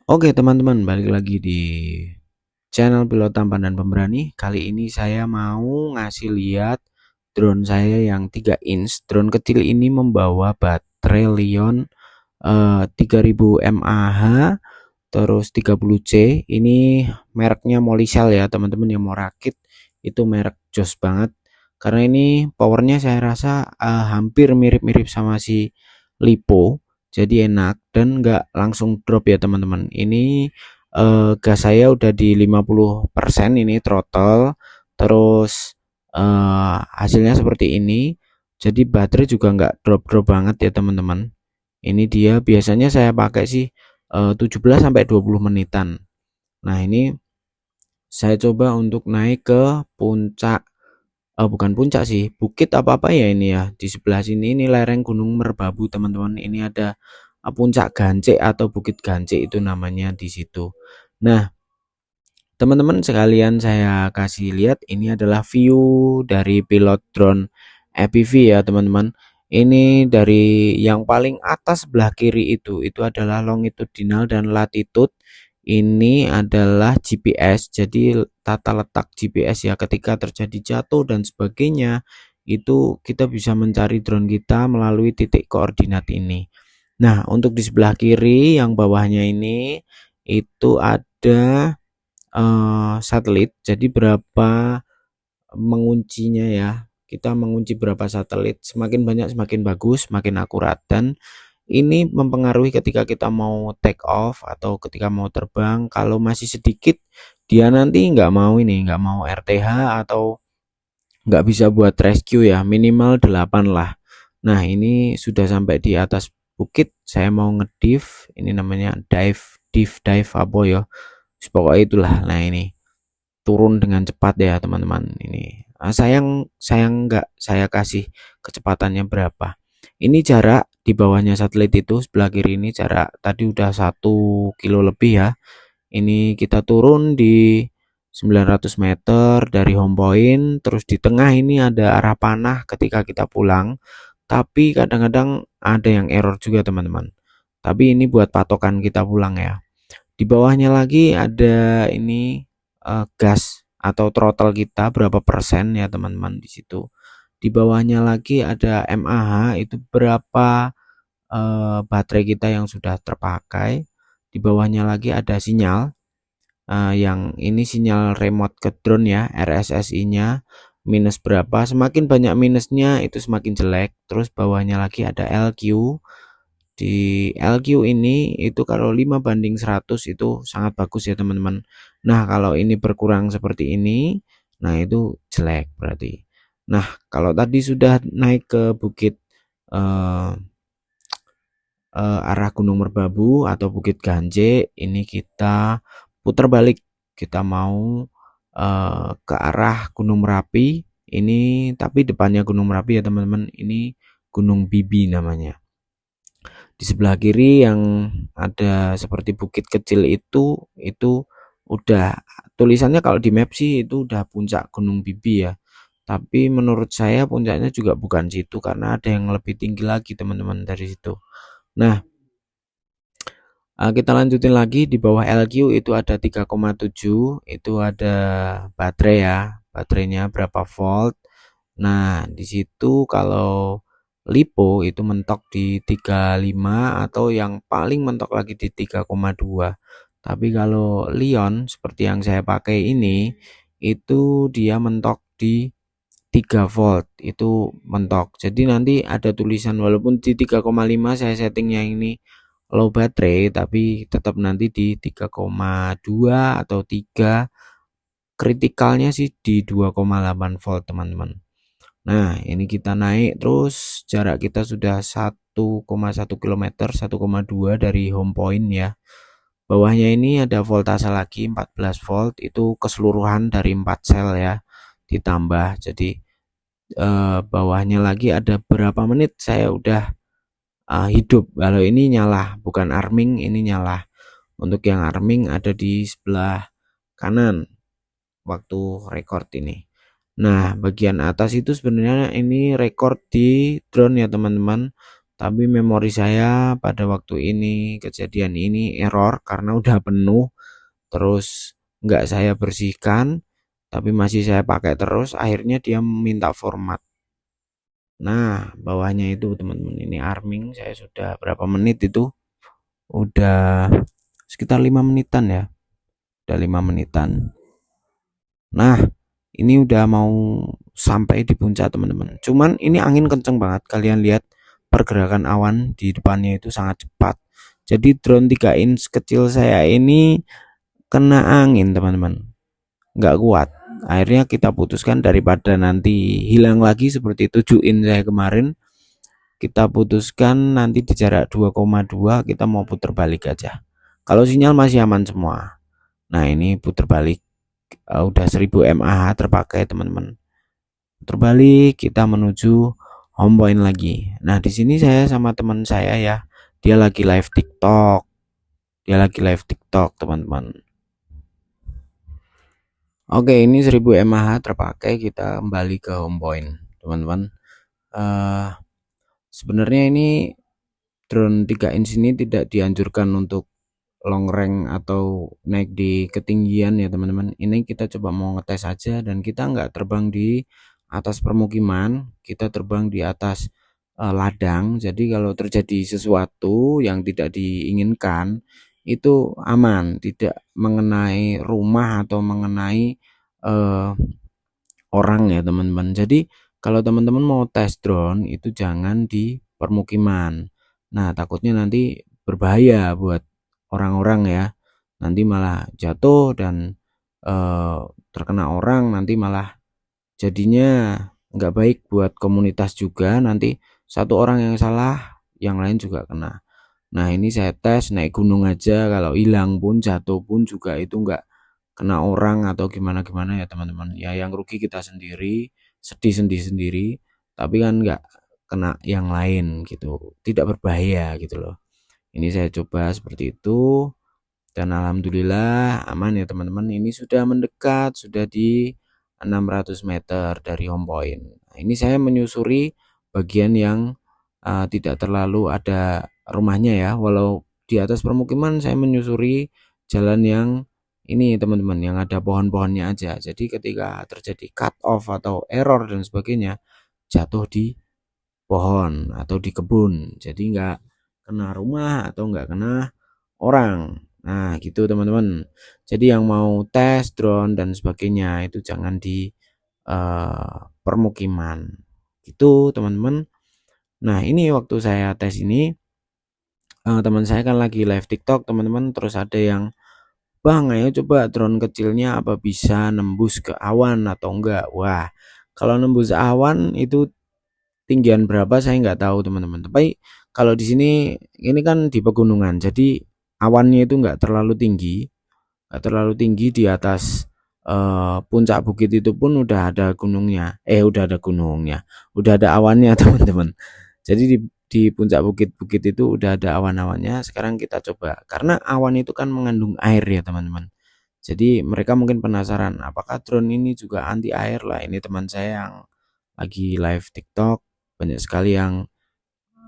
Oke teman-teman, balik lagi di channel Pilot Tampan dan Pemberani. Kali ini saya mau ngasih lihat drone saya yang 3 inch. Drone kecil ini membawa baterai Lion 3000 mAh terus 30C. Ini mereknya Molisel ya teman-teman, yang mau rakit itu merek jos banget. Karena ini powernya saya rasa hampir mirip-mirip sama si Lipo, jadi enak dan nggak langsung drop ya teman-teman. Ini gas saya udah di 50% ini throttle, terus hasilnya seperti ini. Jadi baterai juga nggak drop-drop banget ya teman-teman. Ini dia biasanya saya pakai sih 17 sampai 20 menitan. Nah, ini saya coba untuk naik ke puncak, bukan puncak sih, bukit apa-apa ya ini ya. Di sebelah sini ini lereng Gunung Merbabu, teman-teman. Ini ada puncak Gancik atau Bukit Gancik itu namanya di situ. Nah, teman-teman sekalian, saya kasih lihat ini adalah view dari pilot drone FPV ya teman-teman. Ini dari yang paling atas sebelah kiri itu adalah longitudinal dan latitude. Ini adalah GPS, jadi tata letak GPS ya, ketika terjadi jatuh dan sebagainya itu kita bisa mencari drone kita melalui titik koordinat ini. Nah, untuk di sebelah kiri yang bawahnya ini itu ada satelit. Jadi berapa menguncinya ya, kita mengunci berapa satelit, semakin banyak semakin bagus, semakin akurat. Dan ini mempengaruhi ketika kita mau take off atau ketika mau terbang. Kalau masih sedikit, dia nanti nggak mau RTH atau nggak bisa buat rescue ya, minimal 8 lah. Nah, ini sudah sampai di atas bukit, saya mau ngedive, ini namanya dive apa ya, pokoknya itulah. Nah, ini turun dengan cepat ya teman-teman. Ini sayang nggak saya kasih kecepatannya berapa. Ini jarak di bawahnya satelit itu sebelah kiri, ini jarak tadi udah 1 kilo lebih ya. Ini kita turun di 900 meter dari home point. Terus di tengah ini ada arah panah ketika kita pulang, tapi kadang-kadang ada yang error juga teman-teman. Tapi ini buat patokan kita pulang ya. Di bawahnya lagi ada ini gas atau throttle kita berapa persen ya teman-teman di situ. Di bawahnya lagi ada mAh, itu berapa baterai kita yang sudah terpakai. Di bawahnya lagi ada sinyal, yang ini sinyal remote ke drone ya, RSSI-nya minus berapa. Semakin banyak minusnya itu semakin jelek. Terus bawahnya lagi ada LQ. Di LQ ini itu kalau 5:100 itu sangat bagus ya teman-teman. Nah, kalau ini berkurang seperti ini, nah itu jelek berarti. Nah, kalau tadi sudah naik ke bukit eh, arah Gunung Merbabu atau Bukit Ganje, ini kita putar balik. Kita mau ke arah Gunung Merapi. Ini tapi depannya Gunung Merapi ya teman-teman. Ini Gunung Bibi namanya. Di sebelah kiri yang ada seperti bukit kecil itu udah tulisannya, kalau di map sih itu udah puncak Gunung Bibi ya. Tapi menurut saya puncaknya juga bukan situ, karena ada yang lebih tinggi lagi teman-teman dari situ. Nah, kita lanjutin lagi. Di bawah LQ itu ada 3,7, itu ada baterai ya. Baterainya berapa volt. Nah, di situ kalau Lipo itu mentok di 35 atau yang paling mentok lagi di 3,2. Tapi kalau Lion seperti yang saya pakai ini itu dia mentok di 3 volt, itu mentok. Jadi nanti ada tulisan walaupun di 3,5 saya settingnya ini low baterai, tapi tetap nanti di 3,2 atau 3, kritikalnya sih di 2,8 volt teman-teman. Nah, ini kita naik terus, jarak kita sudah 1,1 km, 1,2 dari home point ya. Bawahnya ini ada voltase lagi 14 volt, itu keseluruhan dari 4 sel ya, ditambah. Jadi bawahnya lagi ada berapa menit saya udah hidup. Kalau ini nyala, bukan arming, ini nyala. Untuk yang arming ada di sebelah kanan waktu record ini. Nah, bagian atas itu sebenarnya ini record di drone ya teman-teman. Tapi memori saya pada waktu ini kejadian ini error karena udah penuh, terus nggak saya bersihkan, tapi masih saya pakai terus, akhirnya dia minta format. Nah, bawahnya itu teman-teman, ini arming saya sudah berapa menit itu? Udah sekitar 5 menitan ya. Udah 5 menitan. Nah, ini udah mau sampai di puncak teman-teman. Cuman ini angin kenceng banget. Kalian lihat pergerakan awan di depannya itu sangat cepat. Jadi drone 3 inch kecil saya ini kena angin teman-teman. Nggak kuat. Akhirnya kita putuskan daripada nanti hilang lagi seperti 7 inch saya kemarin. Kita putuskan nanti di jarak 2,2 kita mau putar balik aja. Kalau sinyal masih aman semua. Nah ini putar balik udah 1000 mAh terpakai teman-teman. Terbalik kita menuju home point lagi. Nah di sini saya sama teman saya ya, dia lagi live TikTok, teman-teman. Oke ini 1000 mAh terpakai, kita kembali ke home point teman-teman. uh, Sebenarnya ini drone 3 inch ini tidak dianjurkan untuk long range atau naik di ketinggian ya teman-teman. Ini kita coba mau ngetes aja, dan kita nggak terbang di atas permukiman, kita terbang di atas ladang. Jadi kalau terjadi sesuatu yang tidak diinginkan itu aman, tidak mengenai rumah atau mengenai uh, orang ya teman-teman. Jadi kalau teman-teman mau tes drone itu jangan di permukiman. Nah takutnya nanti berbahaya buat orang-orang ya, nanti malah jatuh dan eh, terkena orang, nanti malah jadinya nggak baik buat komunitas juga, nanti satu orang yang salah yang lain juga kena. Nah ini saya tes naik gunung aja, kalau hilang pun jatuh pun juga itu nggak kena orang atau gimana gimana ya teman-teman ya, yang rugi kita sendiri, sedih sendiri, tapi kan nggak kena yang lain gitu, tidak berbahaya gitu loh. Ini saya coba seperti itu, dan alhamdulillah aman ya teman-teman. Ini sudah mendekat, sudah di 600 meter dari home point. Nah, ini saya menyusuri bagian yang tidak terlalu ada rumahnya ya, walau di atas permukiman saya menyusuri jalan yang ini teman-teman, yang ada pohon-pohonnya aja. Jadi ketika terjadi cut off atau error dan sebagainya, jatuh di pohon atau di kebun, jadi nggak kena rumah atau nggak kena orang. Nah gitu teman-teman. Jadi yang mau tes drone dan sebagainya itu jangan di permukiman gitu teman-teman. Nah ini waktu saya tes ini, teman saya kan lagi live TikTok teman-teman, terus ada yang, bang ayo coba drone kecilnya apa bisa nembus ke awan atau enggak. Wah kalau nembus awan itu tinggian berapa saya nggak tahu teman-teman, tapi kalau di sini ini kan di pegunungan, jadi awannya itu nggak terlalu tinggi di atas puncak bukit itu pun udah ada gunungnya, udah ada awannya teman-teman. Jadi di puncak bukit-bukit itu udah ada awan-awannya. Sekarang kita coba, karena awan itu kan mengandung air ya teman-teman. Jadi mereka mungkin penasaran apakah drone ini juga anti air. Lah ini teman saya yang lagi live TikTok banyak sekali yang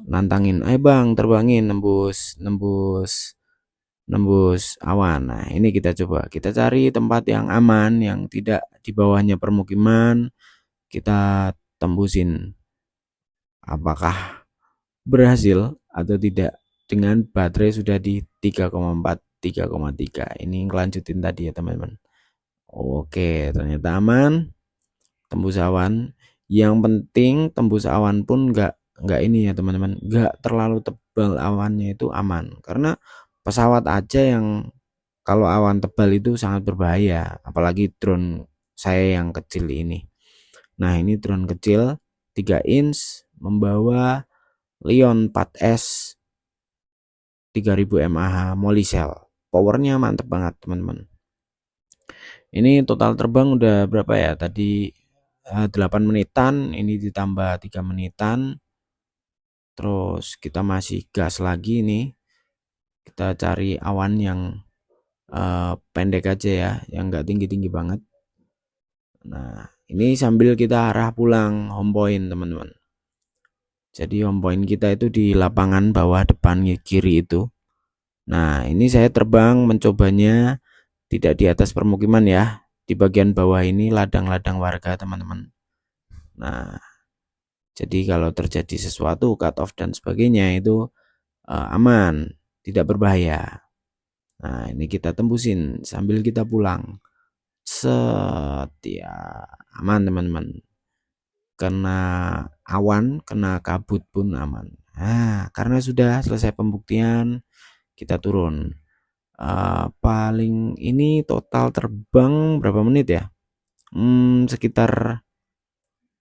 nantangin, ayo bang terbangin nembus nembus nembus awan. Nah ini kita coba, kita cari tempat yang aman, yang tidak di bawahnya permukiman, kita tembusin. Apakah berhasil atau tidak dengan baterai sudah di 3,4 3,3. Ini ngelanjutin tadi ya teman-teman. Oke ternyata aman, tembus awan. Yang penting tembus awan pun nggak ini ya teman-teman, nggak terlalu tebal awannya, itu aman. Karena pesawat aja yang kalau awan tebal itu sangat berbahaya, apalagi drone saya yang kecil ini. Nah ini drone kecil 3 inch membawa Lion 4S 3000 mAh Molicel. Powernya mantep banget teman-teman. Ini total terbang udah berapa ya tadi, 8 menitan, ini ditambah 3 menitan. Terus kita masih gas lagi nih. Kita cari awan yang pendek aja ya, yang enggak tinggi-tinggi banget. Nah, ini sambil kita arah pulang home point, teman-teman. Jadi home point kita itu di lapangan bawah depan kiri itu. Nah, ini saya terbang mencobanya tidak di atas permukiman ya. Di bagian bawah ini ladang-ladang warga, teman-teman. Nah, jadi kalau terjadi sesuatu, cut off dan sebagainya itu aman, tidak berbahaya. Nah, ini kita tembusin sambil kita pulang. Ya, aman teman-teman. Kena awan, kena kabut pun aman. Nah, karena sudah selesai pembuktian, kita turun. Paling ini total terbang berapa menit ya? Sekitar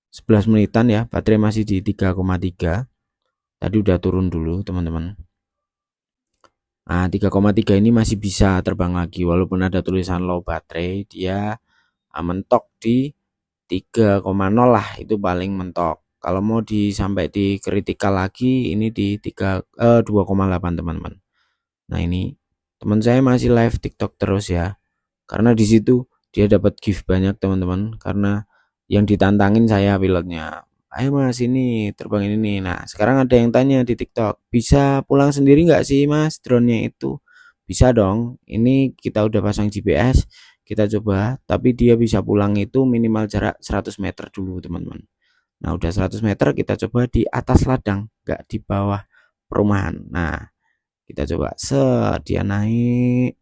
11 menitan ya. Baterai masih di 3,3. Tadi udah turun dulu teman-teman. Nah, 3,3 ini masih bisa terbang lagi walaupun ada tulisan low baterai, dia mentok di 3,0 lah, itu paling mentok. Kalau mau sampai di kritikal lagi ini di 2,8 teman-teman. Nah, ini teman saya masih live TikTok terus ya. Karena di situ dia dapat gift banyak teman-teman, karena yang ditantangin saya pilotnya. Ayo mas, ini terbang ini. Nah, sekarang ada yang tanya di TikTok, bisa pulang sendiri nggak sih mas drone-nya itu? Bisa dong. Ini kita udah pasang GPS, kita coba, tapi dia bisa pulang itu minimal jarak 100 meter dulu teman-teman. Nah, udah 100 meter kita coba di atas ladang, nggak di bawah perumahan. Nah, kita coba dia naik.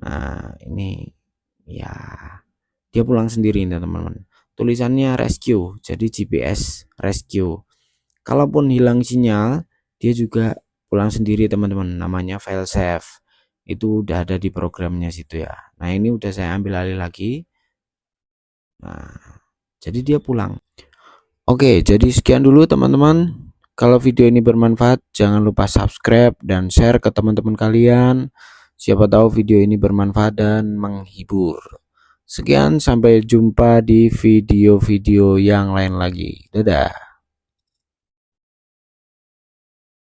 Nah, ini ya dia pulang sendiri nih teman-teman. Tulisannya rescue, jadi GPS rescue. Kalaupun hilang sinyal, dia juga pulang sendiri teman-teman. Namanya file save. Itu udah ada di programnya situ ya. Nah, ini udah saya ambil alih lagi. Nah, jadi dia pulang. Oke, jadi sekian dulu teman-teman. Kalau video ini bermanfaat, jangan lupa subscribe dan share ke teman-teman kalian. Siapa tahu video ini bermanfaat dan menghibur. Sekian, sampai jumpa di video-video yang lain lagi. Dadah.